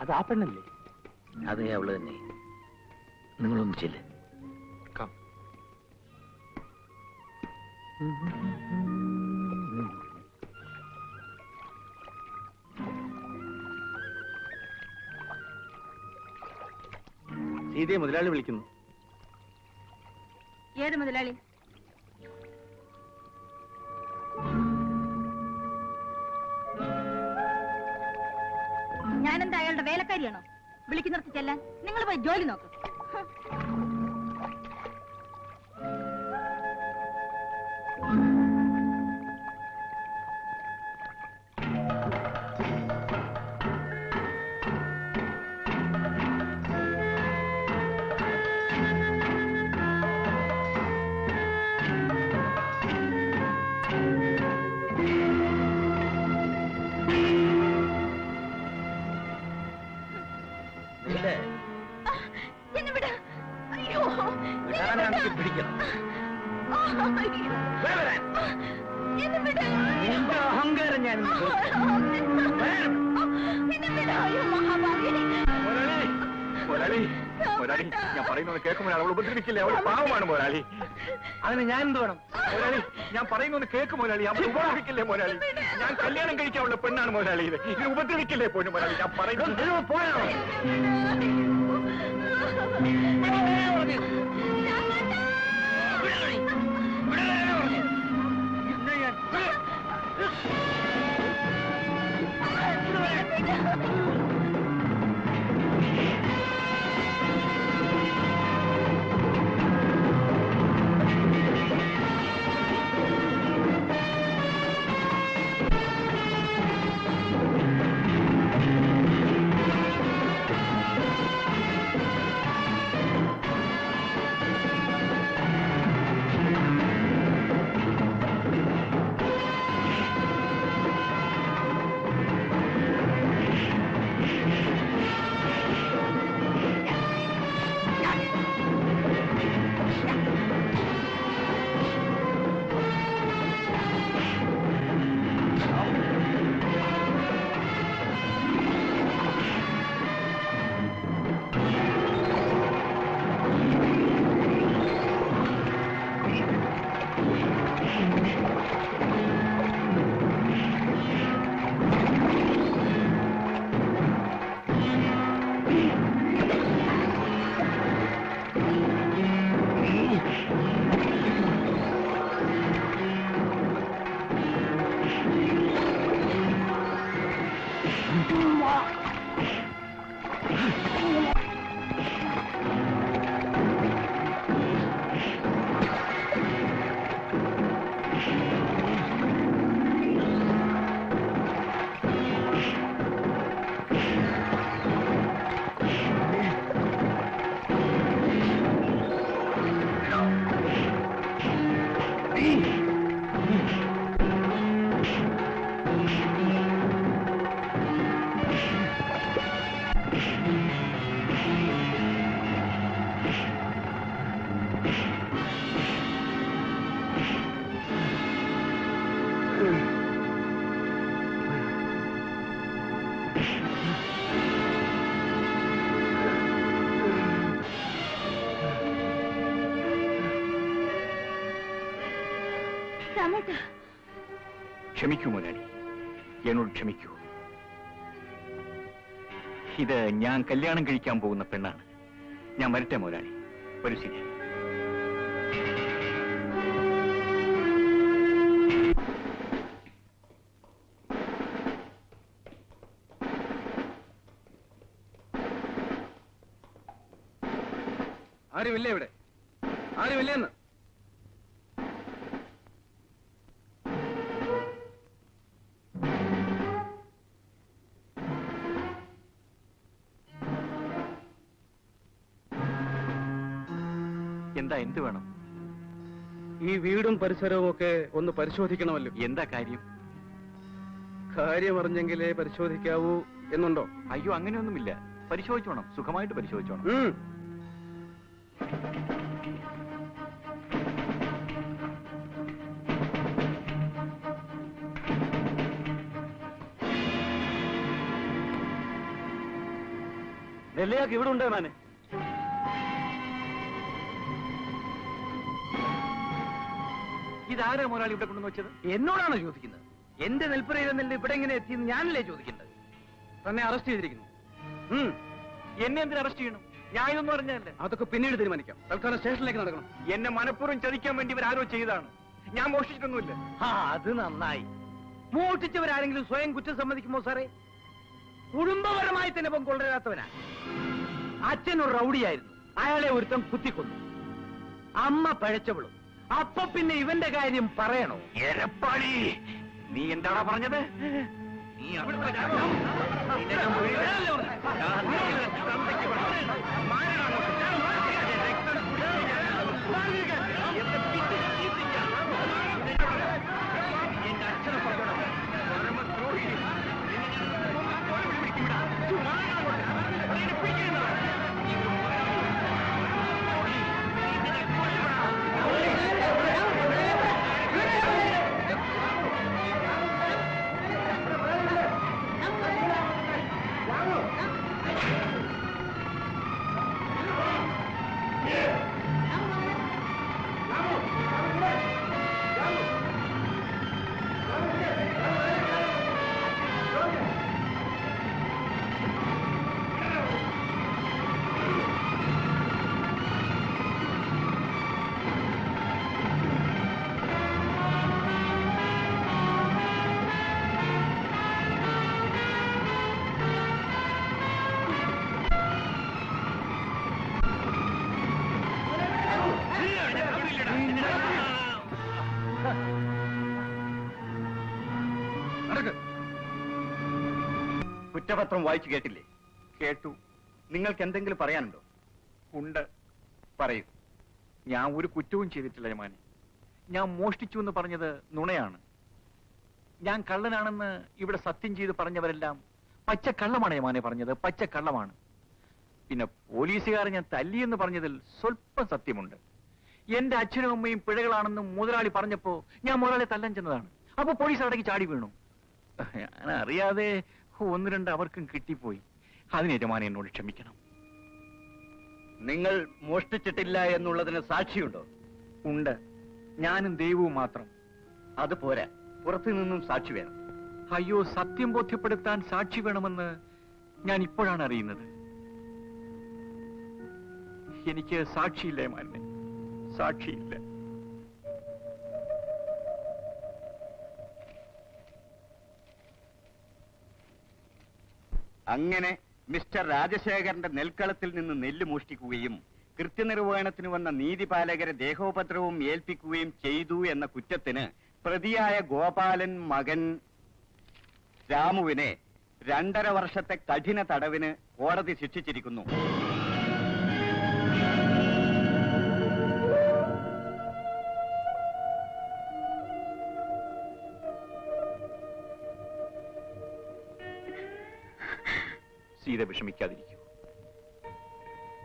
അത് ആ പെണ്ണല്ലേ? അതെ, അവള് തന്നെ. നിങ്ങളൊന്ന് ചെല്ല്. സീതയെ മുതലാളി വിളിക്കുന്നു. ഏത് മുതലാളി? ഞാനെന്താ അയാളുടെ വേലക്കാരിയാണോ? വിളിക്കുന്നിടത്ത് ചെല്ലാൻ. നിങ്ങൾ പോയി ജോലി നോക്ക്. അഹങ്കാരം ഞാൻ ഞാൻ പറയുന്നത് കേൾക്കുമ്പോൾ അവൾ ഉപദ്രവിക്കില്ലേ? അവൾ പാവമാണ് മുതലാളി. അതിന് ഞാൻ എന്ത് വേണം? മുതലാളി, ഞാൻ പറയുന്നത് കേൾക്കും മുതലാളി. അവൾ ഉപദ്രവിക്കില്ലേ മുതലാളി? ഞാൻ കല്യാണം കഴിക്കാനുള്ള പെണ്ണാണ് മുതലാളി. ഇത് ഉപദ്രവിക്കില്ലേ പോലും മുതലാളി? ഞാൻ പറയുന്നത് പോയാ ക്ഷമിക്കൂ മുതലാളി, എന്നോട് ക്ഷമിക്കൂ. ഇത് ഞാൻ കല്യാണം കഴിക്കാൻ പോകുന്ന പെണ്ണാണ്. ഞാൻ വരട്ടെ മുതലാളി. ഒരു ശരി. ആരുമില്ലേ ഇവിടെ? ആരുമില്ലേന്ന്? എന്താ, എന്ത് വേണം? ഈ വീടും പരിസരവും ഒക്കെ ഒന്ന് പരിശോധിക്കണമല്ലോ. എന്താ കാര്യം? കാര്യം അറിഞ്ഞെങ്കിലേ പരിശോധിക്കാവൂ എന്നുണ്ടോ? അയ്യോ, അങ്ങനെയൊന്നുമില്ല. പരിശോധിച്ചോണം, സുഖമായിട്ട് പരിശോധിച്ചോണം. ചെല്ലയാക്ക് ഇവിടെ ഉണ്ട് മാനെ. ഇതാരാ മുതലാളി ഇവിടെ കൊണ്ടുവന്ന് വെച്ചത്? എന്നോടാണോ ചോദിക്കുന്നത്? എന്റെ നെൽപ്പുരയിൽ നിന്നിട്ട് ഇവിടെ എങ്ങനെ എത്തിയെന്ന് ഞാനല്ലേ ചോദിക്കേണ്ടത്? തന്നെ അറസ്റ്റ് ചെയ്തിരിക്കുന്നു. എന്നെ എന്തിനു അറസ്റ്റ് ചെയ്യണം? ഞാൻ ഇതൊന്നും അറിഞ്ഞല്ലേ. അതൊക്കെ പിന്നീട് തീരുമാനിക്കാം. തൽക്കാലം സ്റ്റേഷനിലേക്ക് നടക്കണം. എന്നെ മനഃപൂർവ്വം ചതിക്കാൻ വേണ്ടി ഇവരാരോ ചെയ്തതാണ്. ഞാൻ മോഷ്ടിച്ചിട്ടൊന്നുമില്ല. അത് നന്നായി. മോഷ്ടിച്ചവരാരെങ്കിലും സ്വയം കുറ്റം സമ്മതിക്കുമോ സാറേ? കുടുംബപരമായി തന്നെ കൊണ്ടുവരാത്തവനാ. അച്ഛനൊരു റൗഡിയായിരുന്നു, അയാളെ ഒരുത്തം കുത്തിക്കൊന്നു. അമ്മ പഴച്ചവളും. അപ്പൊ പിന്നെ ഇവന്റെ കാര്യം പറയണോ? എരപ്പാളി, നീ എന്താടാ പറഞ്ഞത്? നീ അവിടുത്തെ കുറ്റപത്രം വായിച്ചു കേട്ടില്ലേ? കേട്ടു. നിങ്ങൾക്ക് എന്തെങ്കിലും പറയാനുണ്ടോ? ഉണ്ട്. പറയൂ. ഞാൻ ഒരു കുറ്റവും ചെയ്തിട്ടില്ല യമാനെ. ഞാൻ മോഷ്ടിച്ചു എന്ന് പറഞ്ഞത് നുണയാണ്. ഞാൻ കള്ളനാണെന്ന് ഇവിടെ സത്യം ചെയ്ത് പറഞ്ഞവരെല്ലാം പച്ചക്കള്ളമാണ് യമാനെ പറഞ്ഞത്. പച്ചക്കള്ളമാണ്. പിന്നെ പോലീസുകാരെ ഞാൻ തല്ലിയെന്ന് പറഞ്ഞതിൽ സ്വല്പം സത്യമുണ്ട്. എന്റെ അച്ഛനും അമ്മയും പിഴകളാണെന്ന് മുതലാളി പറഞ്ഞപ്പോ ഞാൻ മുതലാളി തല്ലാൻ ചെന്നതാണ്. അപ്പൊ പോലീസ് അടക്കി ചാടി വീണു. ഞാൻ അറിയാതെ ഒന്ന് രണ്ട് അവർക്കും കിട്ടിപ്പോയി. അതിന് യജമാനെ എന്നോട് ക്ഷമിക്കണം. നിങ്ങൾ മോഷ്ടിച്ചിട്ടില്ല എന്നുള്ളതിന് സാക്ഷിയുണ്ടോ? ഉണ്ട്. ഞാനും ദൈവവും മാത്രം. അത് പോരാ, പുറത്തു നിന്നും സാക്ഷി വേണം. അയ്യോ, സത്യം ബോധ്യപ്പെടുത്താൻ സാക്ഷി വേണമെന്ന് ഞാൻ ഇപ്പോഴാണ് അറിയുന്നത്. എനിക്ക് സാക്ഷിയില്ല യമാനെ, സാക്ഷിയില്ല. അങ്ങനെ മിസ്റ്റർ രാജശേഖരന്റെ നെൽക്കളത്തിൽ നിന്ന് നെല്ല് മോഷ്ടിക്കുകയും കൃത്യനിർവഹണത്തിന് വന്ന നീതിപാലകരെ ദേഹോപദ്രവവും ഏൽപ്പിക്കുകയും ചെയ്തു എന്ന കുറ്റത്തിന് പ്രതിയായ ഗോപാലൻ മകൻ രാമുവിനെ 2.5 വർഷത്തെ കഠിന തടവിന് കോടതി ശിക്ഷിച്ചിരിക്കുന്നു. സീത വിഷമിക്കാതിരിക്കൂ.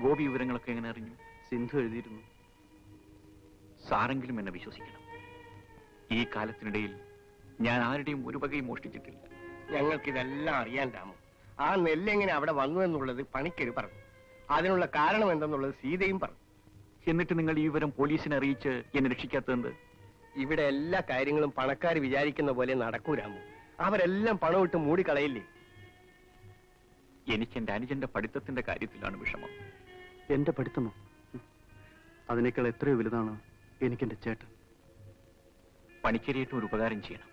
ഗോപി വിവരങ്ങളൊക്കെ എങ്ങനെ അറിഞ്ഞു? സിന്ധു എഴുതിയിരുന്നു. സാരെങ്കിലും എന്നെ വിശ്വസിക്കണം. ഈ കാലത്തിനിടയിൽ ഞാൻ ആരുടെയും ഒരു വകയും മോഷ്ടിച്ചിട്ടില്ല. ഞങ്ങൾക്കിതെല്ലാം അറിയാൻ രാമു. ആ നെല്ലെങ്ങനെ അവിടെ വന്നു എന്നുള്ളത് പണിക്കര് പറഞ്ഞു. അതിനുള്ള കാരണം എന്തെന്നുള്ളത് സീതയും പറഞ്ഞു. എന്നിട്ട് നിങ്ങൾ ഈ വിവരം പോലീസിനെ അറിയിച്ച് എന്നെ രക്ഷിക്കാത്തത്? ഇവിടെ എല്ലാ കാര്യങ്ങളും പണക്കാർ വിചാരിക്കുന്ന പോലെ നടക്കൂ രാമു. അവരെല്ലാം പണമിട്ട് മൂടിക്കളയില്ലേ? എനിക്ക് എന്റെ അനുജന്റെ പഠിത്തത്തിന്റെ കാര്യത്തിലാണ് വിഷമം. എന്റെ പഠിത്തമോ? അതിനേക്കാൾ എത്രയോ വലുതാണ് എനിക്കെന്റെ ചേട്ടൻ. പണിക്കരിയായിട്ട് ഒരു ഉപകാരം ചെയ്യണം.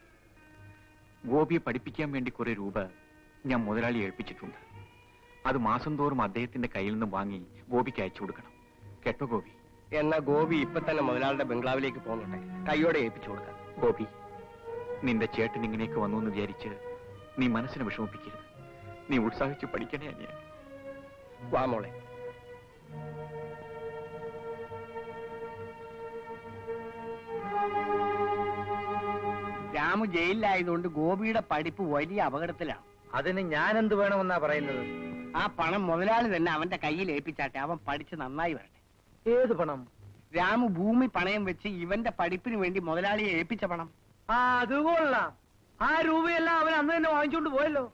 ഗോപിയെ പഠിപ്പിക്കാൻ വേണ്ടി കുറെ രൂപ ഞാൻ മുതലാളി ഏൽപ്പിച്ചിട്ടുണ്ട്. അത് മാസം തോറും അദ്ദേഹത്തിന്റെ കയ്യിൽ നിന്ന് വാങ്ങി ഗോപിക്ക് അയച്ചു കൊടുക്കണം. കേട്ടോ ഗോപി? എന്നാ ഗോപി ഇപ്പൊ തന്നെ മുതലാളുടെ ബംഗ്ലാവിലേക്ക് പോന്നോട്ടെ. കൈയോടെ ഏൽപ്പിച്ചു കൊടുക്കാം. ഗോപി, നിന്റെ ചേട്ടൻ ഇങ്ങനെയൊക്കെ വന്നു എന്ന് വിചാരിച്ച് നീ മനസ്സിനെ വിഷമിപ്പിക്കരുത്. നീ ഉത്സാഹിച്ച് പഠിക്കണേ അനിയ. വാ മോളെ. രാമു ജയിലിലായതുകൊണ്ട് ഗോപിയുടെ പഠിപ്പ് വലിയ അപകടത്തിലാണ്. അതിന് ഞാൻ എന്ത് വേണമെന്നാ പറയുന്നത്? ആ പണം മുതലാളി തന്നെ അവന്റെ കയ്യിൽ ഏൽപ്പിച്ചാട്ടെ. അവൻ പഠിച്ച് നന്നായി വരട്ടെ. ഏത് പണം? രാമു ഭൂമി പണയം വെച്ച് ഇവന്റെ പഠിപ്പിന് വേണ്ടി മുതലാളിയെ ഏൽപ്പിച്ച പണം. അത് കൊള്ളാം. ആ രൂപയെല്ലാം അവൻ അന്ന് തന്നെ വാങ്ങിച്ചോണ്ട് പോയല്ലോ.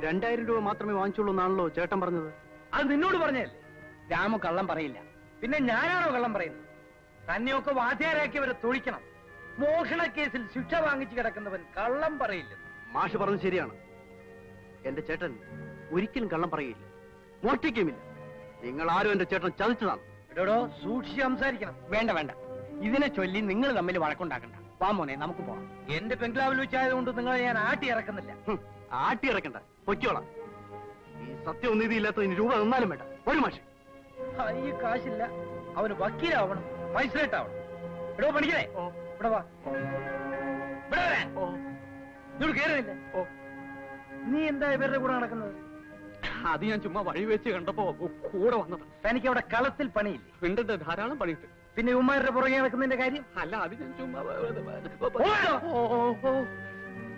2000 രൂപ മാത്രമേ വാങ്ങിച്ചുള്ളൂ എന്നാണല്ലോ ചേട്ടൻ പറഞ്ഞത്. അത് നിന്നോട് പറഞ്ഞതല്ലേ? രാമു കള്ളം പറയില്ല. പിന്നെ ഞാനാണോ കള്ളം പറയുന്നത്? തന്നെയൊക്കെ വാദ്യാരാക്കിയവരെ തൊഴിക്കണം. മോഷണ കേസിൽ ശിക്ഷ വാങ്ങിച്ചു കിടക്കുന്നവൻ കള്ളം പറയില്ല. മാഷ് പറഞ്ഞത് ശരിയാണ്. എന്റെ ചേട്ടൻ ഒരിക്കലും കള്ളം പറയില്ല, മോഷ്ടിക്കുമില്ല. നിങ്ങൾ ആരും എന്റെ ചേട്ടൻ ചതിച്ചതാണ്. എടോ സൂക്ഷിച്ച് സംസാരിക്കണം. വേണ്ട വേണ്ട, ഇതിനെ ചൊല്ലി നിങ്ങൾ തമ്മിൽ വഴക്കുണ്ടാക്കണ്ട. വാ മോനെ, നമുക്ക് പോവാം. എന്റെ ബംഗ്ലാവിൽ വെച്ചായതുകൊണ്ട് നിങ്ങളെ ഞാൻ ആട്ടി ഇറക്കുന്നില്ല. ആട്ടി ഇറക്കണ്ട, പൊയ്ക്കോളാം. ഈ സത്യവും നീതി ഇല്ലാത്ത രൂപ നിന്നാലും വേണ്ട. ഒരു മാഷ് ഈ കാശില്ല, അവന് വക്കീലാവണം, മജിസ്ട്രേറ്റ് ആവണം. എടോ പണിക്കണേ, ഇവിടെ വാ. ഇവിടെ വരാൻ. ഇവിടെ കേറുന്നില്ല. നീ എന്താ ഇവരുടെ കൂടെ നടക്കുന്നത്? അത് ഞാൻ ചുമ്മാ വഴി വെച്ച് കണ്ടപ്പോ കൂടെ വന്നത്. തനിക്ക് അവിടെ കളത്തിൽ പണിയില്ലേ? ഉണ്ട്, ധാരാളം പണിയിട്ട്. പിന്നെ ഉമ്മാരുടെ പുറകെ നടക്കുന്നതിന്റെ കാര്യം അല്ല, അത് ഞാൻ ചുമ്മാ ഓടോ.